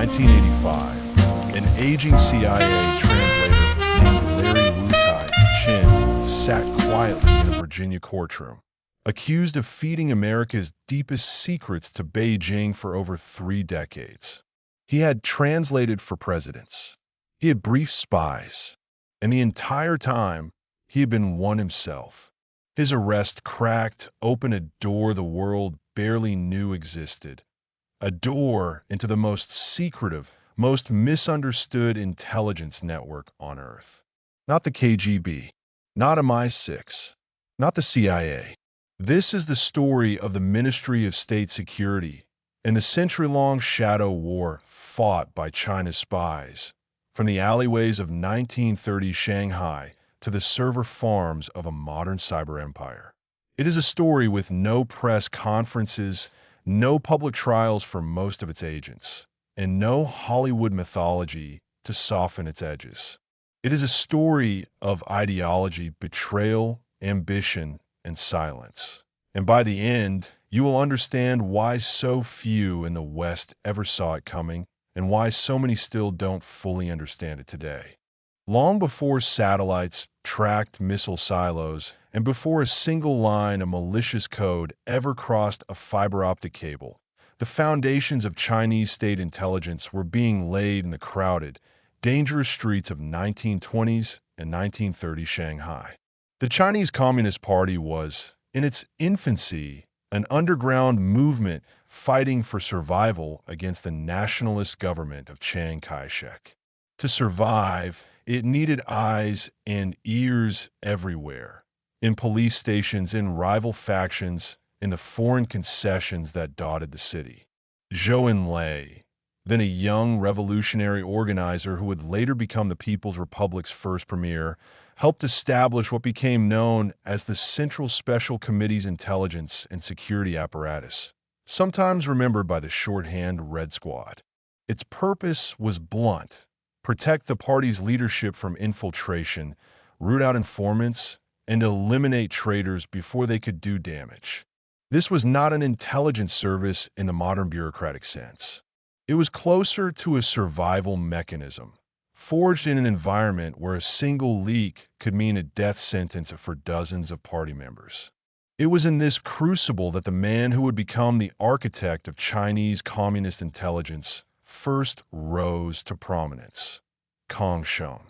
1985, an aging CIA translator named Larry Wu-Tai Chin sat quietly in a Virginia courtroom, accused of feeding America's deepest secrets to Beijing for over 3 decades. He had translated for presidents. He had briefed spies. And the entire time, he had been one himself. His arrest cracked open a door the world barely knew existed. A door into the most secretive, most misunderstood intelligence network on Earth. Not the KGB, not MI6, not the CIA. This is the story of the Ministry of State Security and the century-long shadow war fought by China's spies, from the alleyways of 1930 Shanghai to the server farms of a modern cyber empire. It is a story with no press conferences, no public trials for most of its agents, and no Hollywood mythology to soften its edges. It is a story of ideology, betrayal, ambition, and silence. And by the end, you will understand why so few in the West ever saw it coming, and why so many still don't fully understand it today. Long before satellites tracked missile silos, and before a single line of malicious code ever crossed a fiber optic cable, the foundations of Chinese state intelligence were being laid in the crowded, dangerous streets of 1920s and 1930 Shanghai. The Chinese Communist Party was, in its infancy, an underground movement fighting for survival against the nationalist government of Chiang Kai-shek. To survive, it needed eyes and ears everywhere, in police stations, in rival factions, in the foreign concessions that dotted the city. Zhou Enlai, then a young revolutionary organizer who would later become the People's Republic's first premier, helped establish what became known as the Central Special Committee's intelligence and security apparatus, sometimes remembered by the shorthand Red Squad. Its purpose was blunt: protect the party's leadership from infiltration, root out informants, and eliminate traitors before they could do damage. This was not an intelligence service in the modern bureaucratic sense. It was closer to a survival mechanism, forged in an environment where a single leak could mean a death sentence for dozens of party members. It was in this crucible that the man who would become the architect of Chinese communist intelligence first rose to prominence: Sheng.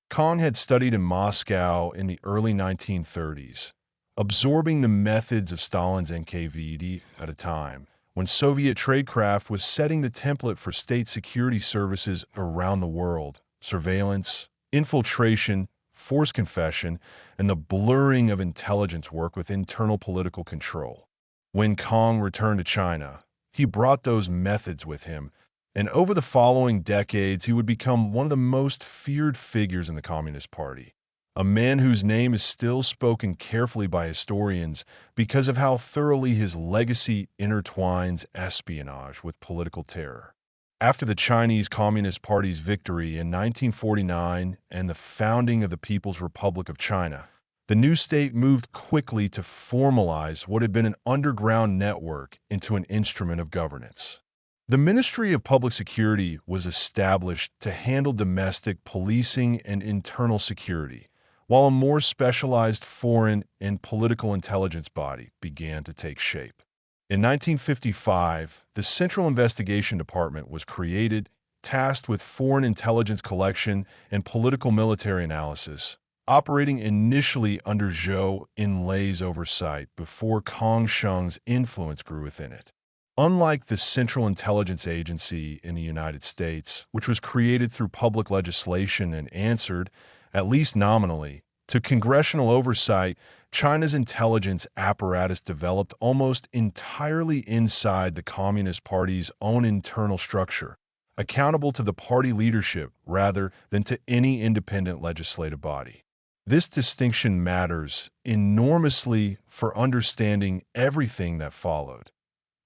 Kang had studied in Moscow in the early 1930s, absorbing the methods of Stalin's NKVD at a time when Soviet tradecraft was setting the template for state security services around the world: surveillance, infiltration, forced confession, and the blurring of intelligence work with internal political control. When Kang returned to China, he brought those methods with him, and over the following decades, he would become one of the most feared figures in the Communist Party, a man whose name is still spoken carefully by historians because of how thoroughly his legacy intertwines espionage with political terror. After the Chinese Communist Party's victory in 1949 and the founding of the People's Republic of China, the new state moved quickly to formalize what had been an underground network into an instrument of governance. The Ministry of Public Security was established to handle domestic policing and internal security, while a more specialized foreign and political intelligence body began to take shape. In 1955, the Central Investigation Department was created, tasked with foreign intelligence collection and political military analysis, operating initially under Zhou Enlai's oversight before Sheng's influence grew within it. Unlike the Central Intelligence Agency in the United States, which was created through public legislation and answered, at least nominally, to congressional oversight, China's intelligence apparatus developed almost entirely inside the Communist Party's own internal structure, accountable to the party leadership rather than to any independent legislative body. This distinction matters enormously for understanding everything that followed.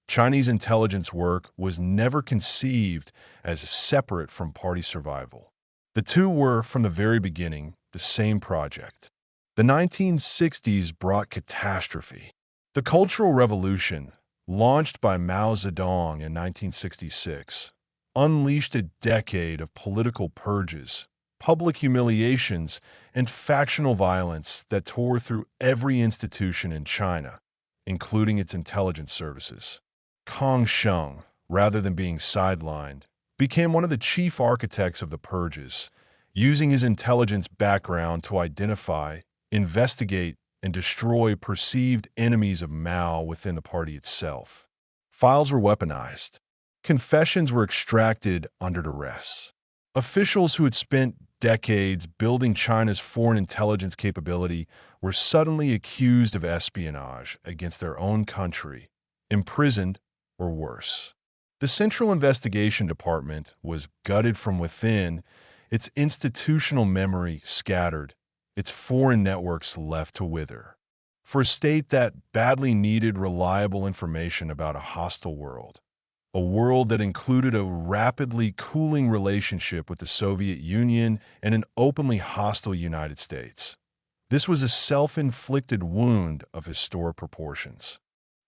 Chinese intelligence work was never conceived as separate from party survival. The two were, from the very beginning, the same project. The 1960s brought catastrophe. The Cultural Revolution, launched by Mao Zedong in 1966, unleashed a decade of political purges, public humiliations, and factional violence that tore through every institution in China, including its intelligence services. Sheng, rather than being sidelined, became one of the chief architects of the purges, using his intelligence background to identify, investigate, and destroy perceived enemies of Mao within the party itself. Files were weaponized. Confessions were extracted under duress. Officials who had spent decades building China's foreign intelligence capability were suddenly accused of espionage against their own country, imprisoned, or worse. The Central Investigation Department was gutted from within, its institutional memory scattered, its foreign networks left to wither. For a state that badly needed reliable information about a hostile world, a world that included a rapidly cooling relationship with the Soviet Union and an openly hostile United States. This was a self-inflicted wound of historic proportions.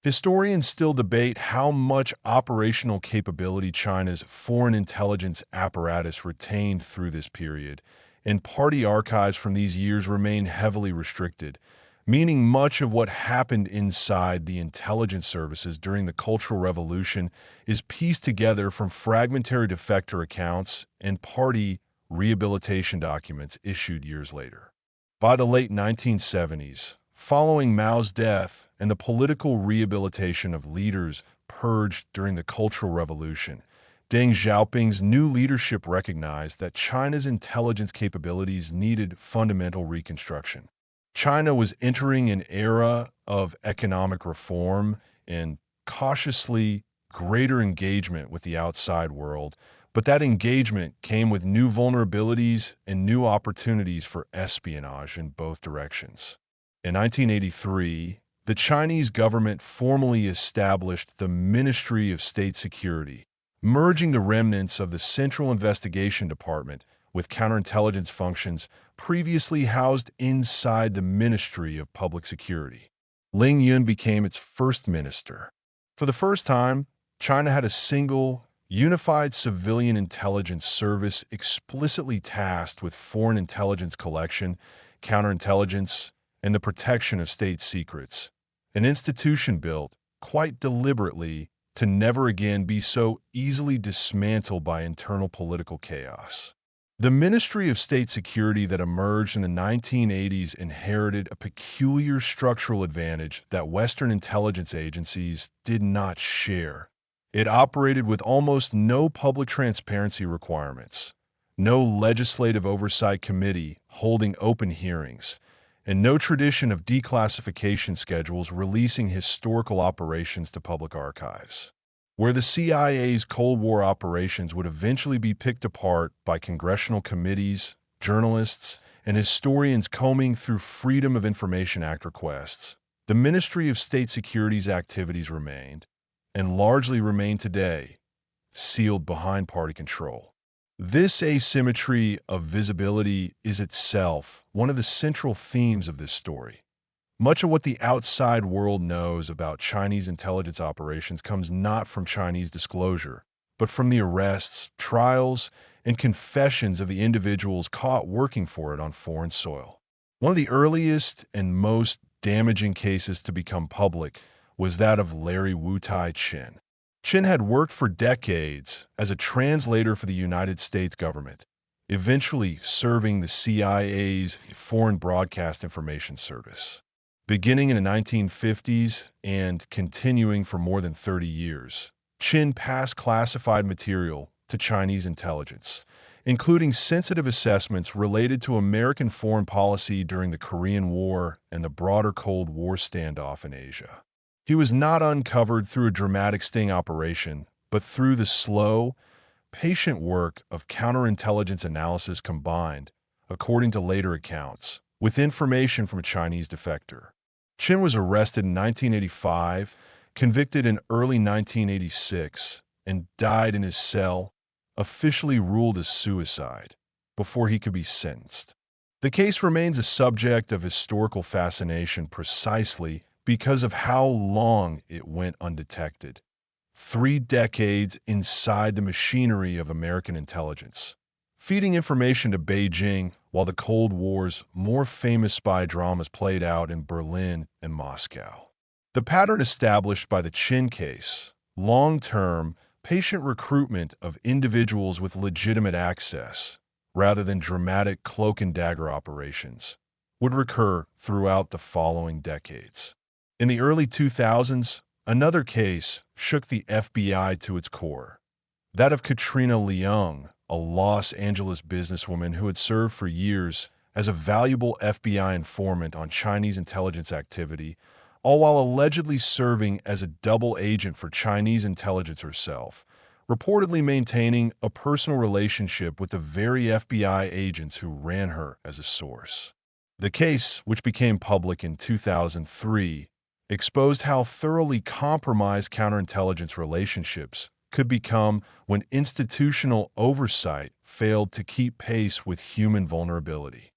Historians still debate how much operational capability China's foreign intelligence apparatus retained through this period, and party archives from these years remain heavily restricted, meaning much of what happened inside the intelligence services during the Cultural Revolution is pieced together from fragmentary defector accounts and party rehabilitation documents issued years later. By the late 1970s, following Mao's death and the political rehabilitation of leaders purged during the Cultural Revolution, Deng Xiaoping's new leadership recognized that China's intelligence capabilities needed fundamental reconstruction. China was entering an era of economic reform and cautiously greater engagement with the outside world, but that engagement came with new vulnerabilities and new opportunities for espionage in both directions. In 1983, the Chinese government formally established the Ministry of State Security, merging the remnants of the Central Investigation Department with counterintelligence functions previously housed inside the Ministry of Public Security. Ling Yun became its first minister. For the first time, China had a single, unified civilian intelligence service explicitly tasked with foreign intelligence collection, counterintelligence, and the protection of state secrets. An institution built, quite deliberately, to never again be so easily dismantled by internal political chaos. The Ministry of State Security that emerged in the 1980s inherited a peculiar structural advantage that Western intelligence agencies did not share. It operated with almost no public transparency requirements, no legislative oversight committee holding open hearings, and no tradition of declassification schedules releasing historical operations to public archives. Where the CIA's Cold War operations would eventually be picked apart by congressional committees, journalists, and historians combing through Freedom of Information Act requests, the Ministry of State Security's activities remained, and largely remain today, sealed behind party control. This asymmetry of visibility is itself one of the central themes of this story. Much of what the outside world knows about Chinese intelligence operations comes not from Chinese disclosure, but from the arrests, trials, and confessions of the individuals caught working for it on foreign soil. One of the earliest and most damaging cases to become public was that of Larry Wu-Tai Chin. Chin had worked for decades as a translator for the United States government, eventually serving the CIA's Foreign Broadcast Information Service. Beginning in the 1950s and continuing for more than 30 years, Chin passed classified material to Chinese intelligence, including sensitive assessments related to American foreign policy during the Korean War and the broader Cold War standoff in Asia. He was not uncovered through a dramatic sting operation, but through the slow, patient work of counterintelligence analysis combined, according to later accounts, with information from a Chinese defector. Chin was arrested in 1985, convicted in early 1986, and died in his cell, officially ruled as suicide, before he could be sentenced. The case remains a subject of historical fascination precisely because of how long it went undetected. 3 decades inside the machinery of American intelligence, feeding information to Beijing while the Cold War's more famous spy dramas played out in Berlin and Moscow. The pattern established by the Chin case, long-term, patient recruitment of individuals with legitimate access, rather than dramatic cloak-and-dagger operations, would recur throughout the following decades. In the early 2000s, another case shook the FBI to its core, that of Katrina Leung, a Los Angeles businesswoman who had served for years as a valuable FBI informant on Chinese intelligence activity, all while allegedly serving as a double agent for Chinese intelligence herself, reportedly maintaining a personal relationship with the very FBI agents who ran her as a source. The case, which became public in 2003, exposed how thoroughly compromised counterintelligence relationships could become when institutional oversight failed to keep pace with human vulnerability.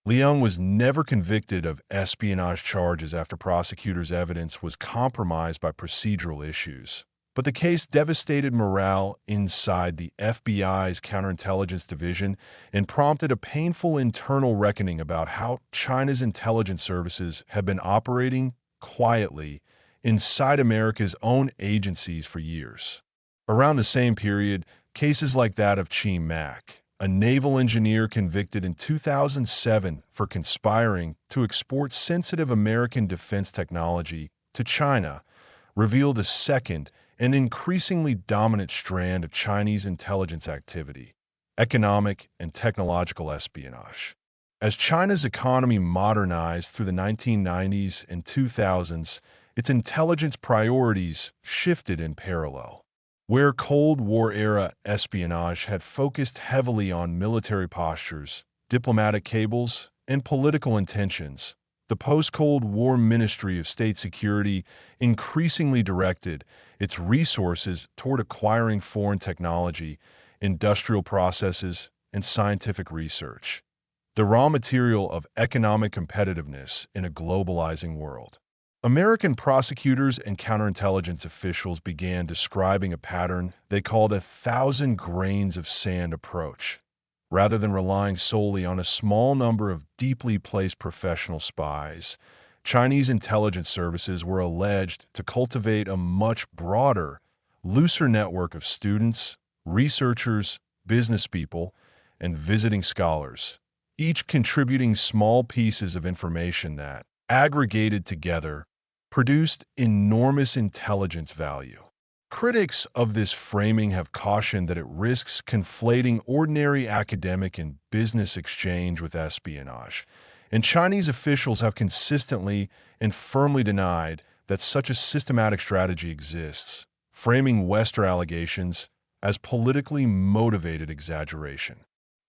Leung was never convicted of espionage charges after prosecutors' evidence was compromised by procedural issues. But the case devastated morale inside the FBI's counterintelligence division and prompted a painful internal reckoning about how China's intelligence services had been operating quietly inside America's own agencies for years. Around the same period, cases like that of Chi Mak, a naval engineer convicted in 2007 for conspiring to export sensitive American defense technology to China, revealed a second and increasingly dominant strand of Chinese intelligence activity: economic and technological espionage. As China's economy modernized through the 1990s and 2000s, its intelligence priorities shifted in parallel. Where Cold War-era espionage had focused heavily on military postures, diplomatic cables, and political intentions, the post-Cold War Ministry of State Security increasingly directed its resources toward acquiring foreign technology, industrial processes, and scientific research, the raw material of economic competitiveness in a globalizing world. American prosecutors and counterintelligence officials began describing a pattern they called a 1,000 grains of sand approach. Rather than relying solely on a small number of deeply placed professional spies, Chinese intelligence services were alleged to cultivate a much broader, looser network of students, researchers, business people, and visiting scholars, each contributing small pieces of information that, aggregated together, produced enormous intelligence value. Critics of this framing have cautioned that it risks conflating ordinary academic and business exchange with espionage, and Chinese officials have consistently and firmly denied that such a systematic strategy exists, framing Western allegations as politically motivated exaggeration.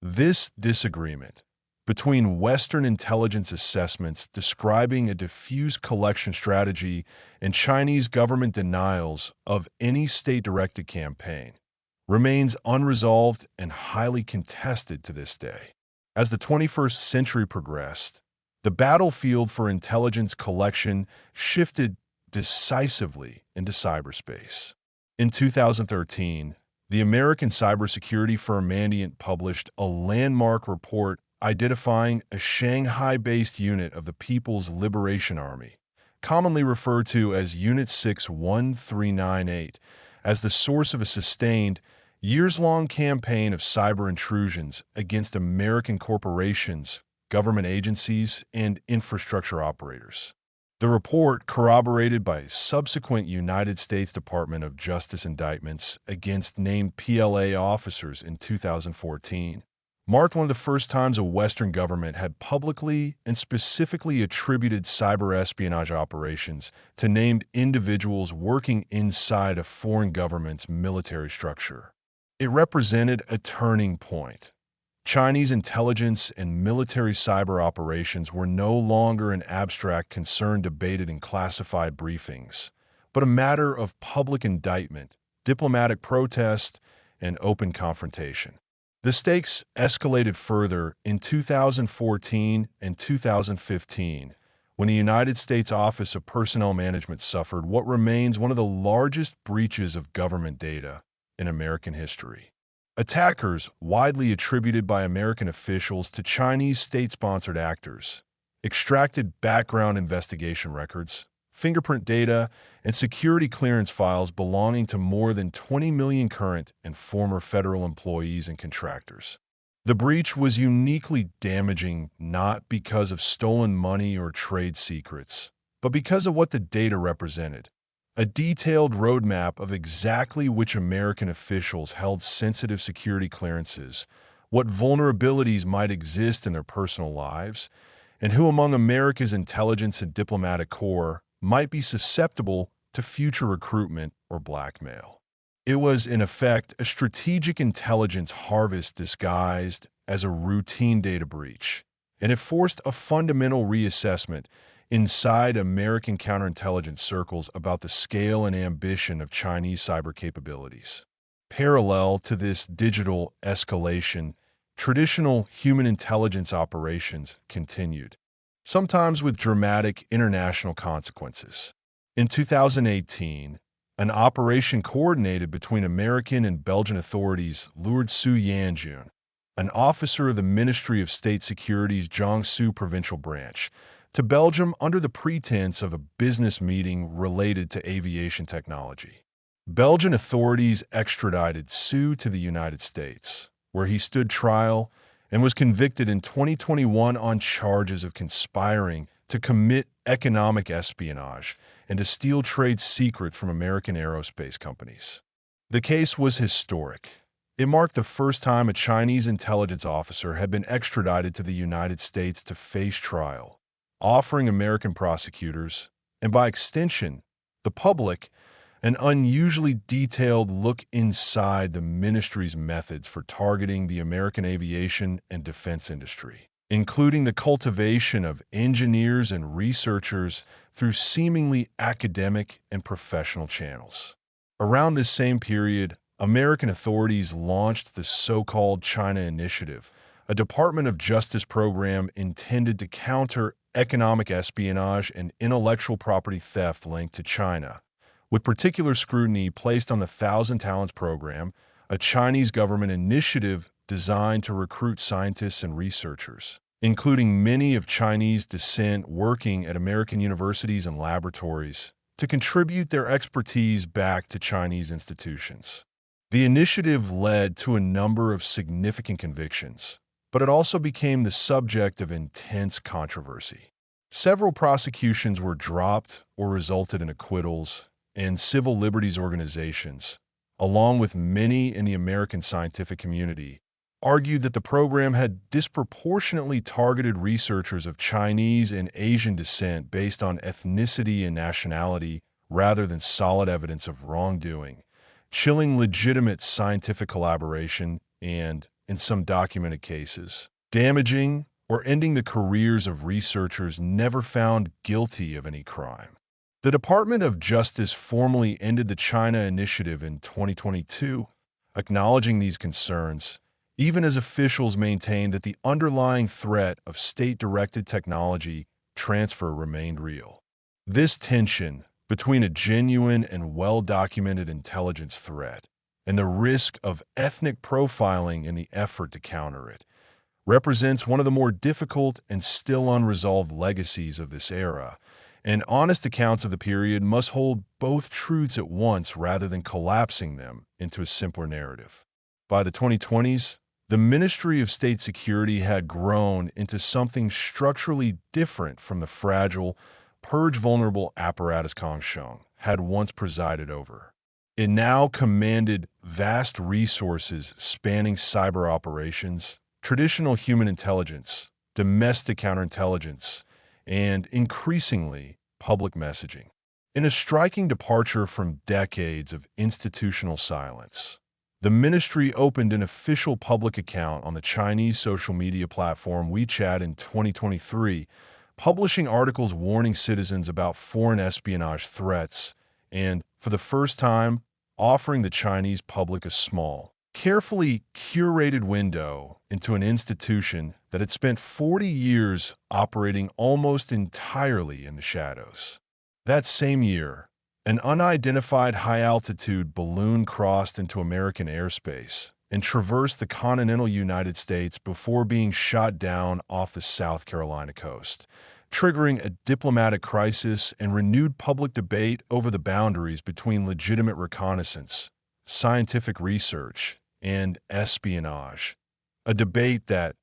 This disagreement between Western intelligence assessments describing a diffuse collection strategy and Chinese government denials of any state-directed campaign remains unresolved and highly contested to this day. As the 21st century progressed, the battlefield for intelligence collection shifted decisively into cyberspace. In 2013, the American cybersecurity firm Mandiant published a landmark report identifying a Shanghai-based unit of the People's Liberation Army, commonly referred to as Unit 61398, as the source of a sustained, years-long campaign of cyber intrusions against American corporations, government agencies, and infrastructure operators. The report, corroborated by subsequent United States Department of Justice indictments against named PLA officers in 2014, marked one of the first times a Western government had publicly and specifically attributed cyber espionage operations to named individuals working inside a foreign government's military structure. It represented a turning point. Chinese intelligence and military cyber operations were no longer an abstract concern debated in classified briefings, but a matter of public indictment, diplomatic protest, and open confrontation. The stakes escalated further in 2014 and 2015, when the United States Office of Personnel Management suffered what remains one of the largest breaches of government data in American history. Attackers, widely attributed by American officials to Chinese state-sponsored actors, extracted background investigation records, fingerprint data, and security clearance files belonging to more than 20 million current and former federal employees and contractors. The breach was uniquely damaging not because of stolen money or trade secrets, but because of what the data represented: a detailed roadmap of exactly which American officials held sensitive security clearances, what vulnerabilities might exist in their personal lives, and who among America's intelligence and diplomatic corps might be susceptible to future recruitment or blackmail. It was, in effect, a strategic intelligence harvest disguised as a routine data breach, and it forced a fundamental reassessment inside American counterintelligence circles about the scale and ambition of Chinese cyber capabilities. Parallel to this digital escalation, traditional human intelligence operations continued, sometimes with dramatic international consequences. In 2018, an operation coordinated between American and Belgian authorities lured Su Yanjun, an officer of the Ministry of State Security's Jiangsu provincial branch, to Belgium under the pretense of a business meeting related to aviation technology. Belgian authorities extradited Su to the United States, where he stood trial and was convicted in 2021 on charges of conspiring to commit economic espionage and to steal trade secret from American aerospace companies. The case was historic. It marked the first time a Chinese intelligence officer had been extradited to the United States to face trial, offering American prosecutors, and by extension, the public, an unusually detailed look inside the ministry's methods for targeting the American aviation and defense industry, including the cultivation of engineers and researchers through seemingly academic and professional channels. Around this same period, American authorities launched the so-called China Initiative, a Department of Justice program intended to counter economic espionage and intellectual property theft linked to China, with particular scrutiny placed on the Thousand Talents program, a Chinese government initiative designed to recruit scientists and researchers, including many of Chinese descent working at American universities and laboratories, to contribute their expertise back to Chinese institutions. The initiative led to a number of significant convictions, but it also became the subject of intense controversy. Several prosecutions were dropped or resulted in acquittals, and civil liberties organizations, along with many in the American scientific community, argued that the program had disproportionately targeted researchers of Chinese and Asian descent based on ethnicity and nationality rather than solid evidence of wrongdoing, chilling legitimate scientific collaboration and, in some documented cases, damaging or ending the careers of researchers never found guilty of any crime. The Department of Justice formally ended the China Initiative in 2022, acknowledging these concerns, even as officials maintained that the underlying threat of state-directed technology transfer remained real. This tension between a genuine and well-documented intelligence threat and the risk of ethnic profiling in the effort to counter it represents one of the more difficult and still unresolved legacies of this era, and honest accounts of the period must hold both truths at once rather than collapsing them into a simpler narrative. By the 2020s, the Ministry of State Security had grown into something structurally different from the fragile, purge-vulnerable apparatus Sheng had once presided over. It now commanded vast resources spanning cyber operations, traditional human intelligence, domestic counterintelligence, and, increasingly, public messaging. In a striking departure from decades of institutional silence, the ministry opened an official public account on the Chinese social media platform WeChat in 2023, publishing articles warning citizens about foreign espionage threats and, for the first time, offering the Chinese public a small, carefully curated window into an institution that it spent 40 years operating almost entirely in the shadows. That same year, an unidentified high-altitude balloon crossed into American airspace and traversed the continental United States before being shot down off the South Carolina coast, triggering a diplomatic crisis and renewed public debate over the boundaries between legitimate reconnaissance, scientific research, and espionage, a debate that,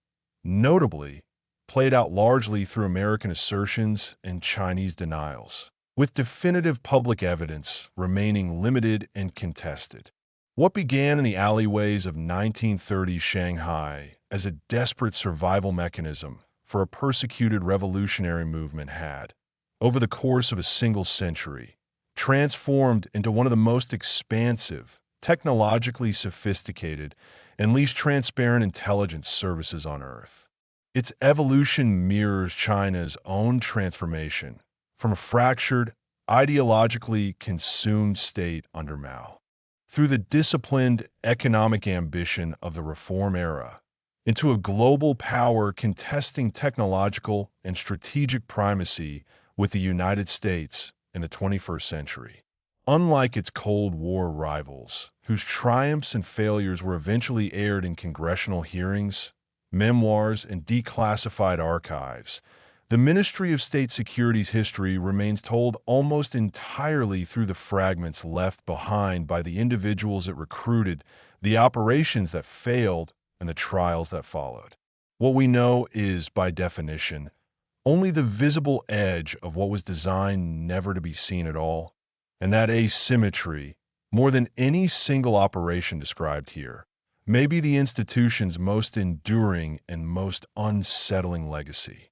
notably, played out largely through American assertions and Chinese denials, with definitive public evidence remaining limited and contested. What began in the alleyways of 1930s Shanghai as a desperate survival mechanism for a persecuted revolutionary movement had, over the course of a single century, transformed into one of the most expansive, technologically sophisticated, and least transparent intelligence services on Earth. Its evolution mirrors China's own transformation from a fractured, ideologically consumed state under Mao, through the disciplined economic ambition of the reform era, into a global power contesting technological and strategic primacy with the United States in the 21st century. Unlike its Cold War rivals, whose triumphs and failures were eventually aired in congressional hearings, memoirs, and declassified archives, the Ministry of State Security's history remains told almost entirely through the fragments left behind by the individuals it recruited, the operations that failed, and the trials that followed. What we know is, by definition, only the visible edge of what was designed never to be seen at all, and that asymmetry, more than any single operation described here, may be the institution's most enduring and most unsettling legacy.